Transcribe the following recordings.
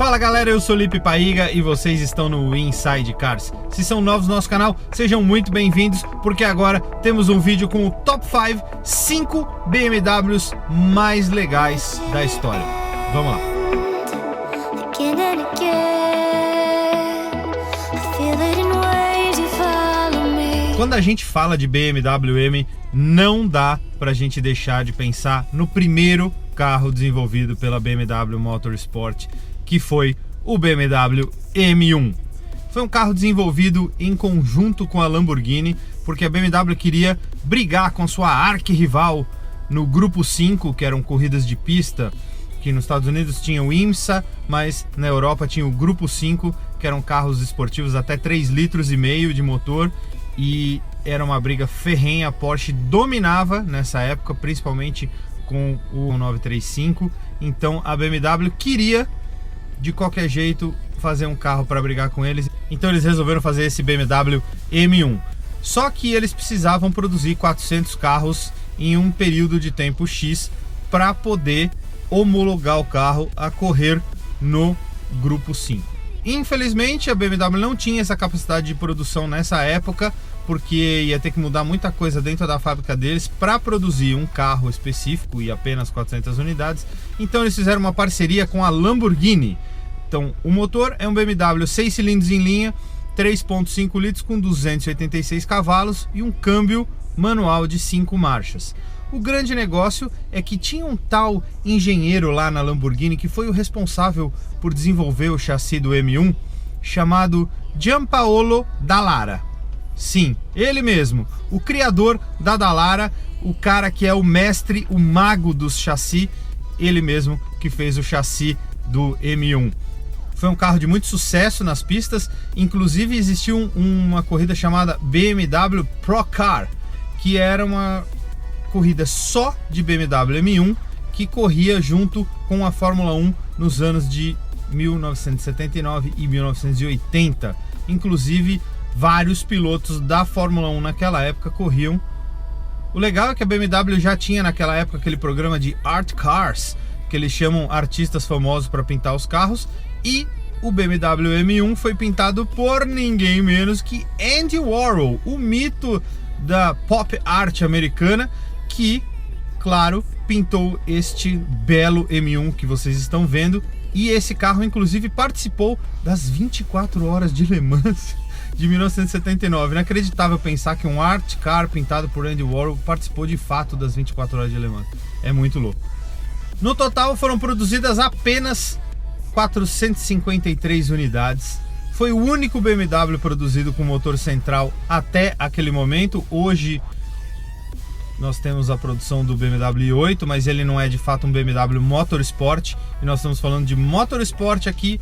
Fala galera, eu sou Lipe Paiga e vocês estão no Inside Cars. Se são novos no nosso canal, sejam muito bem-vindos, porque agora temos um vídeo com o Top 5 BMWs mais legais da história. Vamos lá! Quando a gente fala de BMW M, não dá pra gente deixar de pensar no primeiro carro desenvolvido pela BMW Motorsport, que foi o BMW M1. Foi um carro desenvolvido em conjunto com a Lamborghini, porque a BMW queria brigar com sua arquirrival no Grupo 5, que eram corridas de pista, que nos Estados Unidos tinha o IMSA, mas na Europa tinha o Grupo 5, que eram carros esportivos até 3,5 litros de motor, e era uma briga ferrenha. A Porsche dominava nessa época, principalmente com o 935, então a BMW queria de qualquer jeito fazer um carro para brigar com eles, então eles resolveram fazer esse BMW M1. Só que eles precisavam produzir 400 carros em um período de tempo X para poder homologar o carro a correr no Grupo 5. Infelizmente a BMW não tinha essa capacidade de produção nessa época, porque ia ter que mudar muita coisa dentro da fábrica deles para produzir um carro específico e apenas 400 unidades. Então eles fizeram uma parceria com a Lamborghini. Então o motor é um BMW 6 cilindros em linha, 3,5 litros com 286 cavalos e um câmbio manual de 5 marchas. O grande negócio é que tinha um tal engenheiro lá na Lamborghini que foi o responsável por desenvolver o chassi do M1, chamado Giampaolo Dallara. Sim, ele mesmo, o criador da Dallara, o cara que é o mestre, o mago dos chassis, ele mesmo que fez o chassi do M1. Foi um carro de muito sucesso nas pistas, inclusive existiu uma corrida chamada BMW Pro Car, que era uma corrida só de BMW M1, que corria junto com a Fórmula 1 nos anos de 1979 e 1980. Inclusive, vários pilotos da Fórmula 1 naquela época corriam. O legal é que a BMW já tinha naquela época aquele programa de Art Cars, que eles chamam artistas famosos para pintar os carros, e o BMW M1 foi pintado por ninguém menos que Andy Warhol, o mito da pop art americana, que, claro, pintou este belo M1 que vocês estão vendo. E esse carro inclusive participou das 24 horas de Le Mans de 1979. Inacreditável pensar que um art car pintado por Andy Warhol participou de fato das 24 horas de Le Mans. É muito louco. No total foram produzidas apenas 453 unidades. Foi o único BMW produzido com motor central até aquele momento. Hoje nós temos a produção do BMW i8, mas ele não é de fato um BMW Motorsport, e nós estamos falando de Motorsport aqui,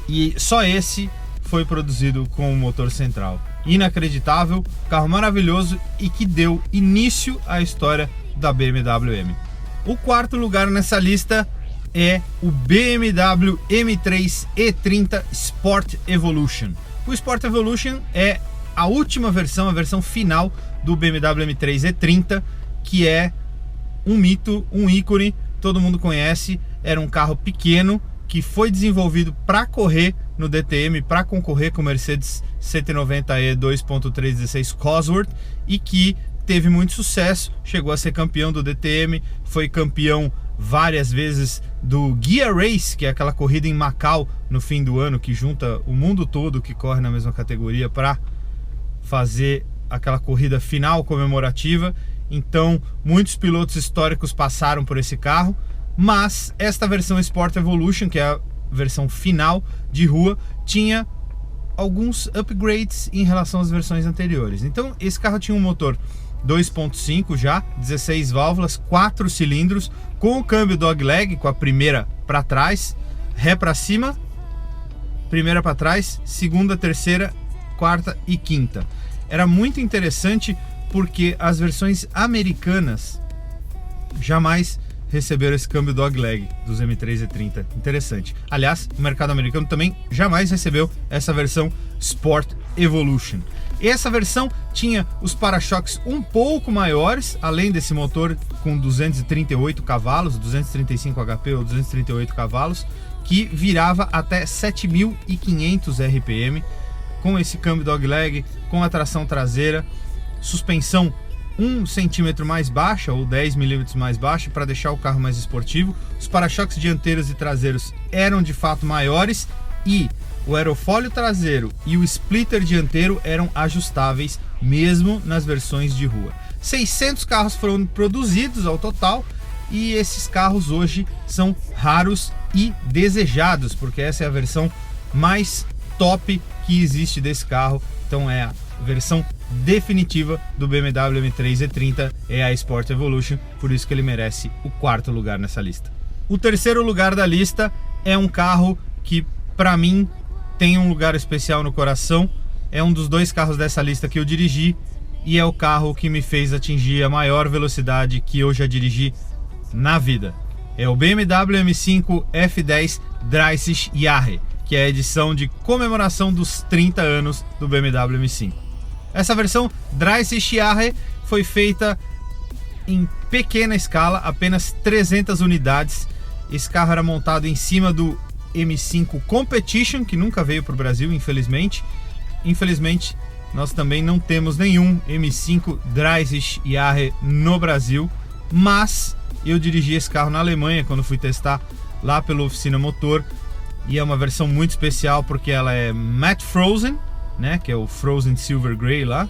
e só esse foi produzido com o motor central. Inacreditável, carro maravilhoso e que deu início à história da BMW M. O quarto lugar nessa lista é o BMW M3 E30 Sport Evolution. O Sport Evolution é a última versão, a versão final do BMW M3 E30, que é um mito, um ícone, todo mundo conhece. Era um carro pequeno que foi desenvolvido para correr no DTM, para concorrer com o Mercedes 190e 2.316 Cosworth, e que teve muito sucesso, chegou a ser campeão do DTM, foi campeão várias vezes do Ghia Race, que é aquela corrida em Macau no fim do ano, que junta o mundo todo que corre na mesma categoria para fazer aquela corrida final comemorativa. Então muitos pilotos históricos passaram por esse carro, mas esta versão Sport Evolution, que é a versão final de rua, tinha alguns upgrades em relação às versões anteriores. Então esse carro tinha um motor 2.5 já, 16 válvulas, 4 cilindros, com o câmbio dogleg, com a primeira para trás, ré para cima, primeira para trás, segunda, terceira, quarta e quinta. Era muito interessante porque as versões americanas jamais receberam esse câmbio dogleg dos M3 E30. Interessante. Aliás, o mercado americano também jamais recebeu essa versão Sport Evolution. Essa versão tinha os para-choques um pouco maiores, além desse motor com 238 cavalos, 235 HP ou 238 cavalos, que virava até 7.500 RPM, com esse câmbio dogleg, com a tração traseira, suspensão 1 centímetro mais baixa ou 10 milímetros mais baixa para deixar o carro mais esportivo. Os para-choques dianteiros e traseiros eram de fato maiores e o aerofólio traseiro e o splitter dianteiro eram ajustáveis mesmo nas versões de rua. 600 carros foram produzidos ao total e esses carros hoje são raros e desejados, porque essa é a versão mais top que existe desse carro. Então é a versão definitiva do BMW M3 E30, é a Sport Evolution, por isso que ele merece o 4º lugar nessa lista. O 3º lugar da lista é um carro que para mim tem um lugar especial no coração. É um dos 2 carros dessa lista que eu dirigi e é o carro que me fez atingir a maior velocidade que eu já dirigi na vida. É o BMW M5 F10 30-Jahre, que é a edição de comemoração dos 30 anos do BMW M5. Essa versão 30-Jahre foi feita em pequena escala, apenas 300 unidades. Esse carro era montado em cima do M5 Competition, que nunca veio para o Brasil, infelizmente. Infelizmente, nós também não temos nenhum M5 30-Jahre no Brasil, mas eu dirigi esse carro na Alemanha quando fui testar lá pela oficina motor, e é uma versão muito especial porque ela é matte frozen, né, que é o Frozen Silver Grey lá,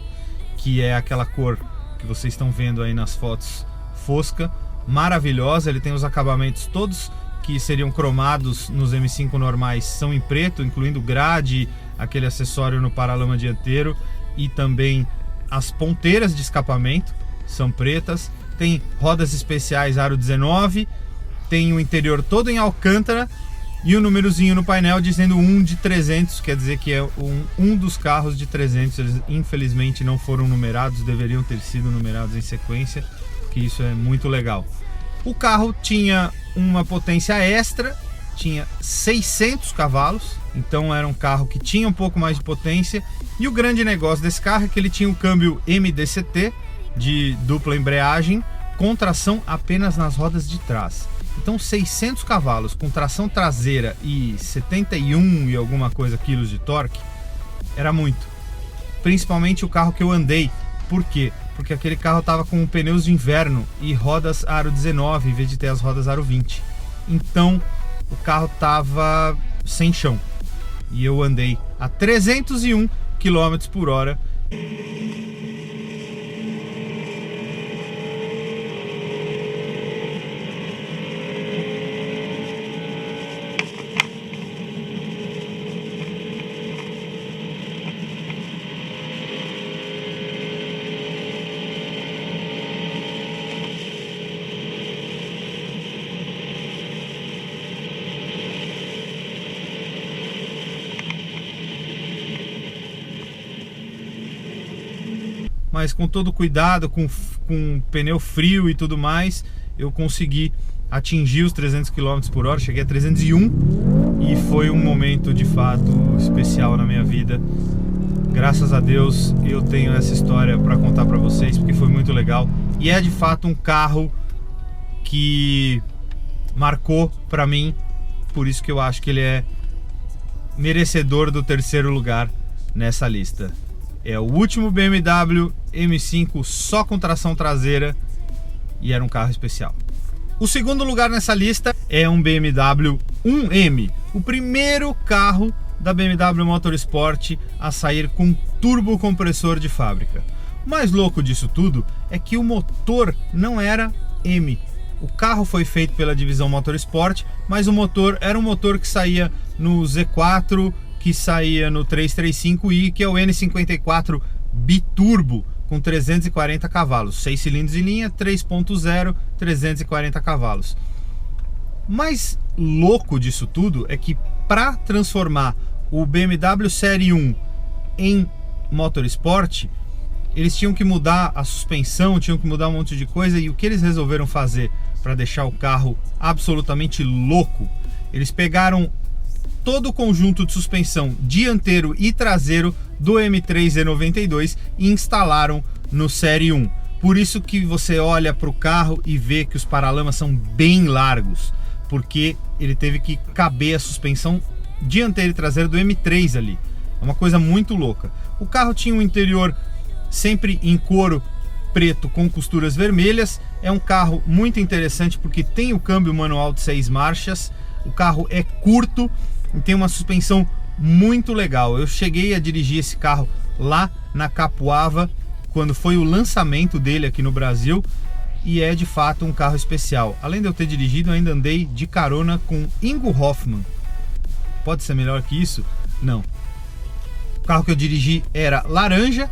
que é aquela cor que vocês estão vendo aí nas fotos, fosca, maravilhosa. Ele tem os acabamentos todos que seriam cromados nos M5 normais, são em preto, incluindo grade, aquele acessório no paralama dianteiro, e também as ponteiras de escapamento são pretas. Tem rodas especiais aro 19, tem o interior todo em alcântara e o númerozinho no painel dizendo 1 de 300, quer dizer que é um dos carros de 300. Eles infelizmente não foram numerados, deveriam ter sido numerados em sequência, que isso é muito legal. O carro tinha uma potência extra, tinha 600 cavalos, então era um carro que tinha um pouco mais de potência, e o grande negócio desse carro é que ele tinha um câmbio MDCT de dupla embreagem com tração apenas nas rodas de trás. Então 600 cavalos com tração traseira e 71 e alguma coisa quilos de torque era muito. Principalmente o carro que eu andei. Por quê? Porque aquele carro estava com pneus de inverno e rodas aro 19 em vez de ter as rodas aro 20. Então o carro estava sem chão. E eu andei a 301 km por hora. Mas com todo cuidado, com pneu frio e tudo mais, eu consegui atingir os 300 km por hora, cheguei a 301 e foi um momento de fato especial na minha vida. Graças a Deus eu tenho essa história para contar para vocês, porque foi muito legal e é de fato um carro que marcou para mim, por isso que eu acho que ele é merecedor do 3º lugar nessa lista. É o último BMW M5 só com tração traseira e era um carro especial. O 2º lugar nessa lista é um BMW 1M, o primeiro carro da BMW Motorsport a sair com turbo compressor de fábrica. O mais louco disso tudo é que o motor não era M. O carro foi feito pela divisão Motorsport, mas o motor era um motor que saía no Z4, que saía no 335i, que é o N54 biturbo com 340 cavalos, 6 cilindros em linha, 3.0, 340 cavalos. O mais louco disso tudo é que para transformar o BMW Série 1 em Motorsport, eles tinham que mudar a suspensão, tinham que mudar um monte de coisa, e o que eles resolveram fazer para deixar o carro absolutamente louco? Eles pegaram todo o conjunto de suspensão dianteiro e traseiro do M3 E92 e instalaram no Série 1. Por isso que você olha para o carro e vê que os paralamas são bem largos, porque ele teve que caber a suspensão dianteira e traseira do M3 ali. É uma coisa muito louca. O carro tinha um interior sempre em couro preto com costuras vermelhas. É um carro muito interessante porque tem o câmbio manual de 6 marchas. O carro é curto e tem uma suspensão muito legal. Eu cheguei a dirigir esse carro lá na Capuava quando foi o lançamento dele aqui no Brasil, e é de fato um carro especial. Além de eu ter dirigido, eu ainda andei de carona com Ingo Hoffmann. Pode ser melhor que isso? Não. O carro que eu dirigi era laranja.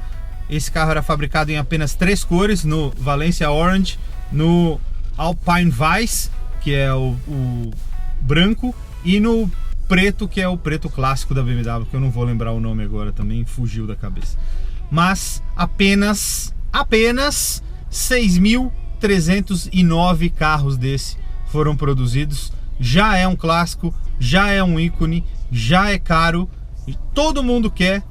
Esse carro era fabricado em apenas 3 cores, no Valencia Orange, no Alpine Vice, que é o branco, e no preto, que é o preto clássico da BMW, que eu não vou lembrar o nome agora, também fugiu da cabeça. Mas apenas 6.309 carros desse foram produzidos. Já é um clássico, já é um ícone, já é caro, todo mundo quer,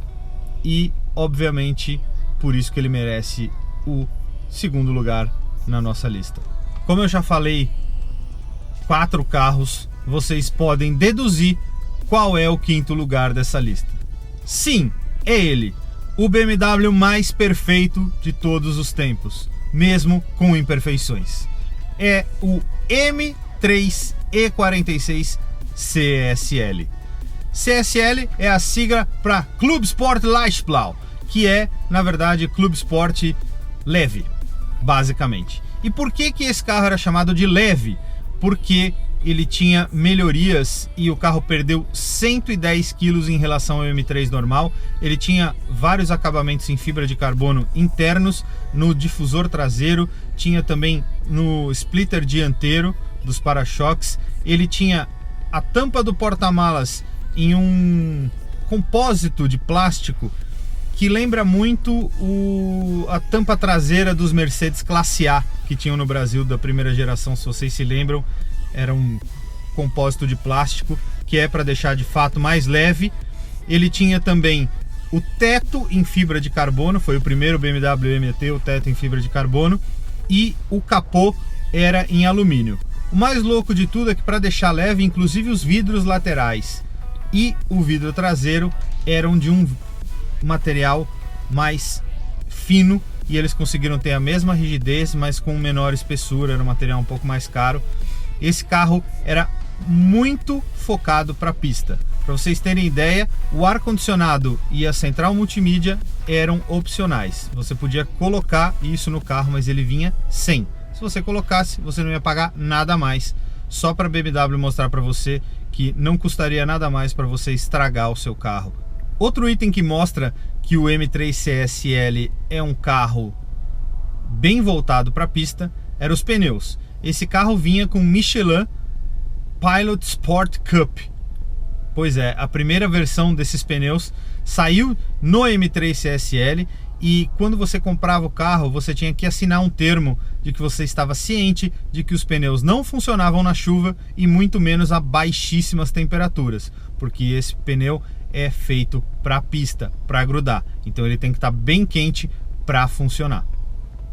e obviamente por isso que ele merece o segundo lugar na nossa lista. Como eu já falei, 4 carros, vocês podem deduzir qual é o quinto lugar dessa lista. Sim, é ele, o BMW mais perfeito de todos os tempos, mesmo com imperfeições. É o M3 E46 CSL. CSL é a sigla para Club Sport Leichtblau, que é, na verdade, Club Sport leve, basicamente. E por que esse carro era chamado de leve? Porque ele tinha melhorias e o carro perdeu 110 kg em relação ao M3 normal. Ele tinha vários acabamentos em fibra de carbono internos, no difusor traseiro, tinha também no splitter dianteiro dos para-choques. Ele tinha a tampa do porta-malas em um compósito de plástico que lembra muito a tampa traseira dos Mercedes Classe A que tinham no Brasil da primeira geração, se vocês se lembram. Era um compósito de plástico que é para deixar de fato mais leve. Ele tinha também o teto em fibra de carbono, foi o primeiro BMW M a ter o teto em fibra de carbono, e o capô era em alumínio. O mais louco de tudo é que, para deixar leve, inclusive os vidros laterais e o vidro traseiro eram de um material mais fino, e eles conseguiram ter a mesma rigidez, mas com menor espessura. Era um material um pouco mais caro. Esse carro era muito focado para a pista. Para vocês terem ideia, o ar-condicionado e a central multimídia eram opcionais. Você podia colocar isso no carro, mas ele vinha sem. Se você colocasse, você não ia pagar nada mais. Só para a BMW mostrar para você que não custaria nada mais para você estragar o seu carro. Outro item que mostra que o M3 CSL é um carro bem voltado para a pista eram os pneus. Esse carro vinha com Michelin Pilot Sport Cup. Pois é, a primeira versão desses pneus saiu no M3 CSL, e quando você comprava o carro, você tinha que assinar um termo de que você estava ciente de que os pneus não funcionavam na chuva e muito menos a baixíssimas temperaturas, porque esse pneu é feito para pista, para grudar. Então ele tem que estar bem quente para funcionar.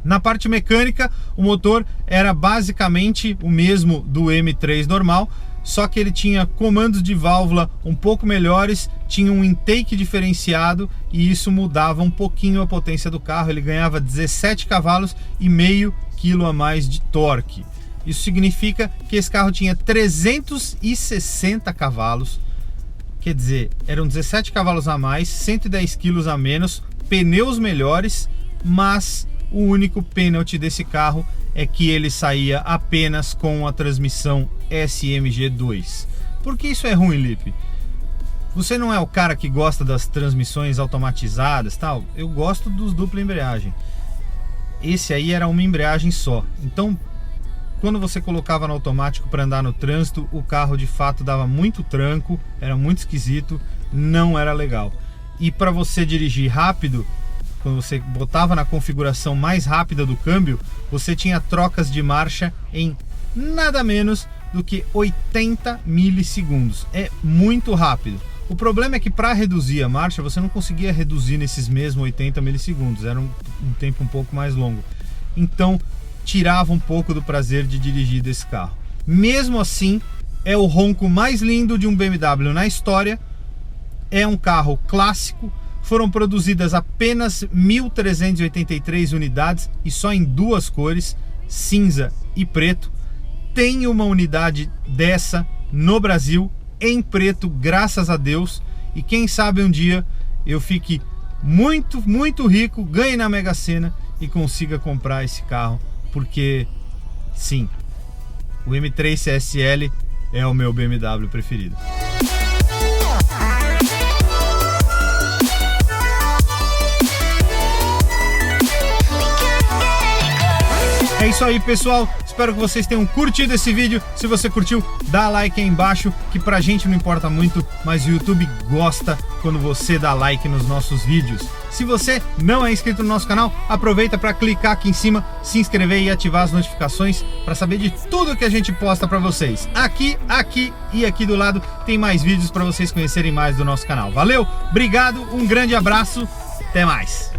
Na parte mecânica, o motor era basicamente o mesmo do M3 normal, só que ele tinha comandos de válvula um pouco melhores, tinha um intake diferenciado, e isso mudava um pouquinho a potência do carro. Ele ganhava 17 cavalos e meio quilo a mais de torque. Isso significa que esse carro tinha 360 cavalos, quer dizer, eram 17 cavalos a mais, 110 quilos a menos, pneus melhores, mas o único pênalti desse carro é que ele saía apenas com a transmissão SMG2. Por que isso é ruim, Lipe? Você não é o cara que gosta das transmissões automatizadas, tal? Eu gosto dos dupla embreagem. Esse aí era uma embreagem só. Então, quando você colocava no automático para andar no trânsito, o carro de fato dava muito tranco, era muito esquisito, não era legal. E para você dirigir rápido, quando você botava na configuração mais rápida do câmbio, você tinha trocas de marcha em nada menos do que 80 milissegundos. É muito rápido. O problema é que, para reduzir a marcha, você não conseguia reduzir nesses mesmos 80 milissegundos. Era um tempo um pouco mais longo. Então, tirava um pouco do prazer de dirigir desse carro. Mesmo assim, é o ronco mais lindo de um BMW na história. É um carro clássico. Foram produzidas apenas 1.383 unidades e só em 2 cores, cinza e preto. Tem uma unidade dessa no Brasil, em preto, graças a Deus. E quem sabe um dia eu fique muito, muito rico, ganhe na Mega Sena e consiga comprar esse carro. Porque, sim, o M3 CSL é o meu BMW preferido. É isso aí, pessoal. Espero que vocês tenham curtido esse vídeo. Se você curtiu, dá like aí embaixo, que pra gente não importa muito, mas o YouTube gosta quando você dá like nos nossos vídeos. Se você não é inscrito no nosso canal, aproveita para clicar aqui em cima, se inscrever e ativar as notificações para saber de tudo que a gente posta para vocês. Aqui e aqui do lado tem mais vídeos para vocês conhecerem mais do nosso canal. Valeu, obrigado, um grande abraço, até mais.